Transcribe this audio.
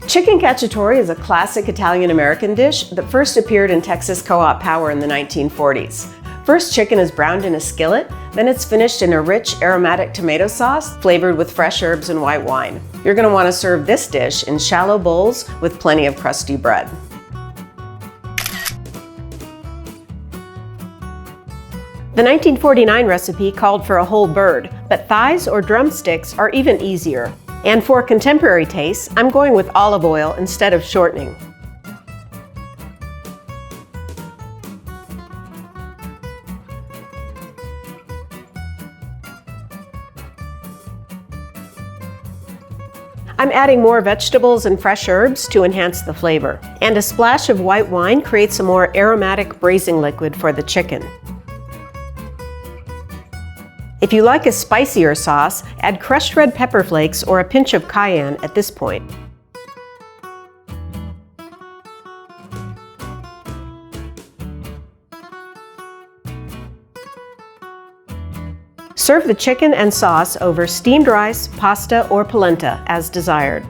Chicken cacciatore is a classic Italian-American dish that first appeared in Texas co-op power in the 1940s. First, chicken is browned in a skillet, then it's finished in a rich, aromatic tomato sauce flavored with fresh herbs and white wine. You're going to want to serve this dish in shallow bowls with plenty of crusty bread. The 1949 recipe called for a whole bird, but thighs or drumsticks are even easier. And for contemporary tastes, I'm going with olive oil instead of shortening. I'm adding more vegetables and fresh herbs to enhance the flavor. And a splash of white wine creates a more aromatic braising liquid for the chicken. If you like a spicier sauce, add crushed red pepper flakes or a pinch of cayenne at this point. Serve the chicken and sauce over steamed rice, pasta, or polenta as desired.